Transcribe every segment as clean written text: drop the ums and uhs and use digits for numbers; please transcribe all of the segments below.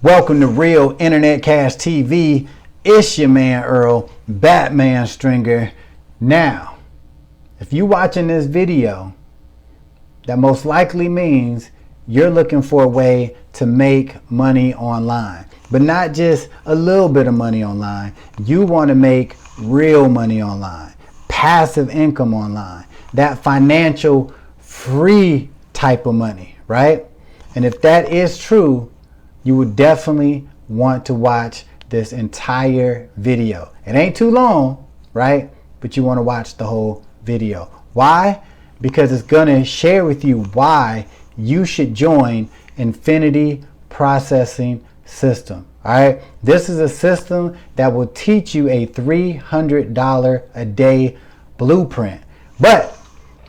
Welcome to Real Internet Cash TV. It's your man Earl, Batman Stringer. Now, if you're watching this video, that most likely means you're looking for a way to make money online. But not just a little bit of money online. You want to make real money online, passive income online, that financial free type of money, right? And if that is true, you would definitely want to watch this entire video. It ain't too long, right? But you want to watch the whole video. Why? Because it's going to share with you why you should join Infinity Processing System. All right. This is a system that will teach you a $300 a day blueprint. But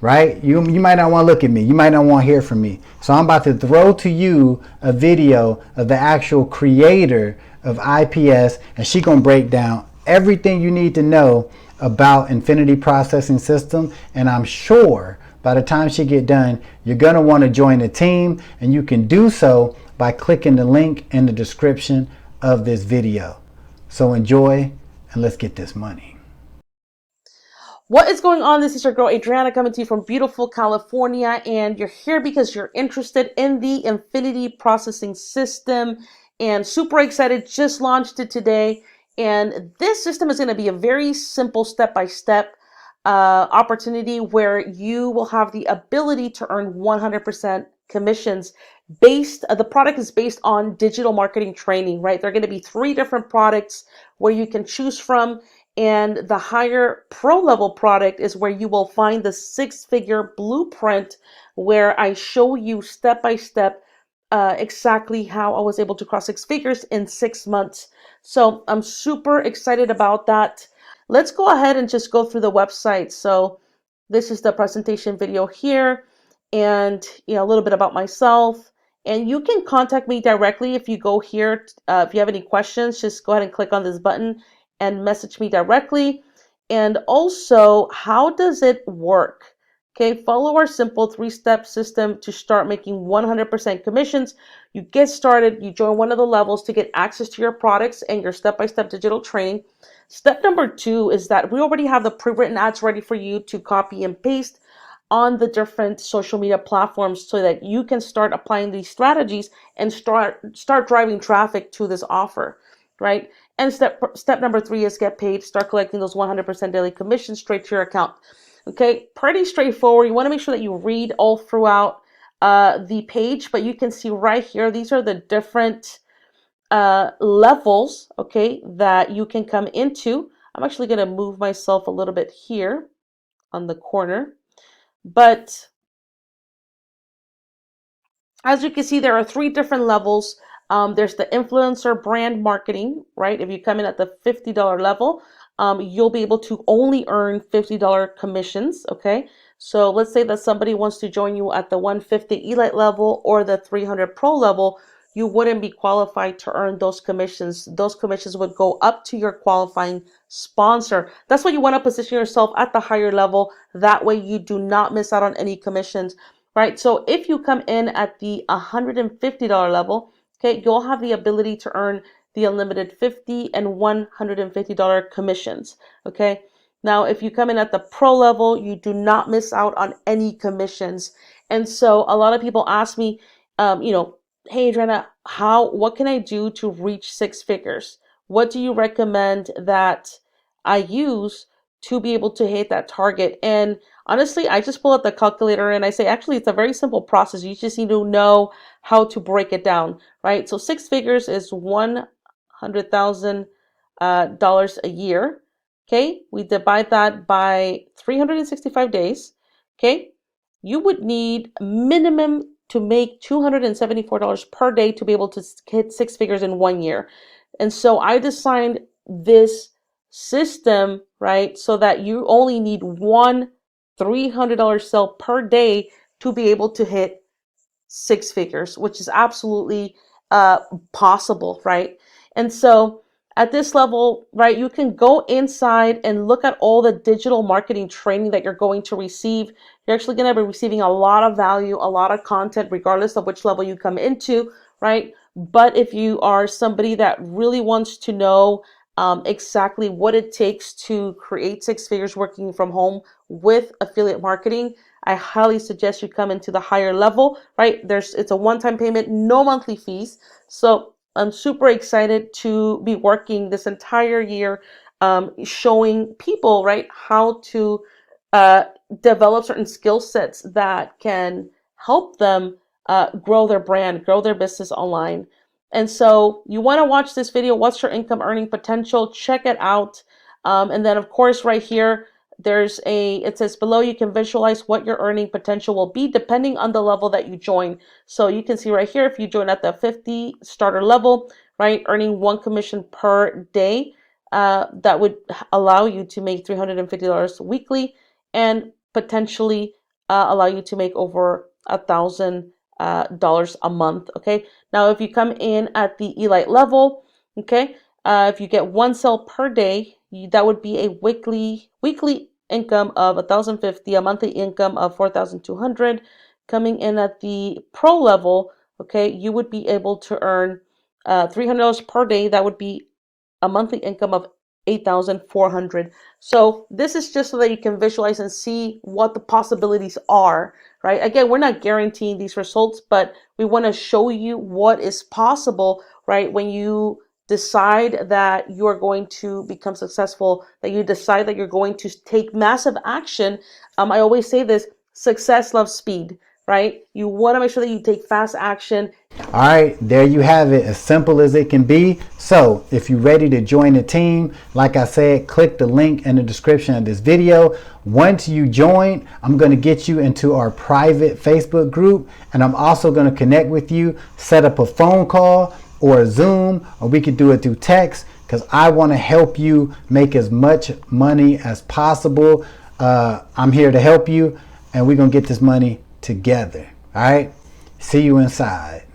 right? You might not want to look at me. You might not want to hear from me. So I'm about to throw to you a video of the actual creator of IPS, and she's going to break down everything you need to know about Infinity Processing System. And I'm sure by the time she get done, you're going to want to join the team, and you can do so by clicking the link in the description of this video. So enjoy, and let's get this money. What is going on? This is your girl Adriana coming to you from beautiful California, and you're here because you're interested in the Infinity Processing System, and super excited. Just launched it today, and this system is going to be a very simple step-by-step opportunity where you will have the ability to earn 100% commissions the product is based on digital marketing training, right? There are going to be 3 different products where you can choose from. And the higher pro level product is where you will find the 6-figure blueprint, where I show you step by step exactly how I was able to cross 6 figures in 6 months. So I'm super excited about that. Let's go ahead and just go through the website. So this is the presentation video here, and a little bit about myself. And you can contact me directly if you go here. If you have any questions, just go ahead and click on this button and message me directly. And also, how does it work? Okay, follow our simple 3-step system to start making 100% commissions. You get started, you join one of the levels to get access to your products and your step-by-step digital training. Step number 2 is that we already have the pre-written ads ready for you to copy and paste on the different social media platforms so that you can start applying these strategies and start driving traffic to this offer, right? And step number 3 is get paid. Start collecting those 100% daily commissions straight to your account. Okay, pretty straightforward. You want to make sure that you read all throughout the page, but you can see right here, these are the different levels, okay, that you can come into. I'm actually going to move myself a little bit here on the corner. But as you can see, there are 3 different levels. There's the influencer brand marketing, right? If you come in at the $50 level, you'll be able to only earn $50 commissions, okay? So let's say that somebody wants to join you at the 150 Elite level or the 300 Pro level, you wouldn't be qualified to earn those commissions. Those commissions would go up to your qualifying sponsor. That's why you want to position yourself at the higher level. That way you do not miss out on any commissions, right? So if you come in at the $150 level, okay, you'll have the ability to earn the unlimited $50 and $150 commissions, okay? Now, if you come in at the pro level, you do not miss out on any commissions. And so a lot of people ask me, hey, Adriana, what can I do to reach 6 figures? What do you recommend that I use to be able to hit that target? And honestly, I just pull up the calculator and I say, actually, it's a very simple process. You just need to know how to break it down, right? So 6 figures is $100,000 a year. Okay, we divide that by 365 days. Okay, you would need minimum to make $274 per day to be able to hit 6 figures in 1 year. And so I designed this system, right, so that you only need one $300 sale per day to be able to hit 6 figures, which is absolutely possible, right? And so at this level, right, you can go inside and look at all the digital marketing training that you're going to receive. You're actually going to be receiving a lot of value, a lot of content, regardless of which level you come into, right? But if you are somebody that really wants to know exactly what it takes to create six figures working from home with affiliate marketing, I highly suggest you come into the higher level, right? It's a one-time payment, no monthly fees. So I'm super excited to be working this entire year, showing people, right, how to uh, develop certain skill sets that can help them grow their brand, grow their business online. And so you want to watch this video, what's your income earning potential? Check it out. And then of course right here, it says below you can visualize what your earning potential will be depending on the level that you join. So you can see right here, if you join at the 50 starter level, right, earning one commission per day, that would allow you to make $350 weekly and potentially allow you to make over $1,000 a month. Okay. Now, if you come in at the elite level, okay, if you get one sale per day, that would be a weekly income of $1,050, a monthly income of $4,200. Coming in at the pro level, okay, you would be able to earn $300 per day. That would be a monthly income of 8,400. So this is just so that you can visualize and see what the possibilities are, right? Again, we're not guaranteeing these results, but we want to show you what is possible, right? When you decide that you are going to become successful, that you decide that you're going to take massive action. I always say this, success loves speed, right? You want to make sure that you take fast action. All right, there you have it, as simple as it can be. So if you're ready to join the team, like I said, click the link in the description of this video. Once you join, I'm going to get you into our private Facebook group, and I'm also going to connect with you, set up a phone call or a Zoom, or we could do it through text, because I want to help you make as much money as possible. I'm here to help you, and we're going to get this money together. All right, see you inside.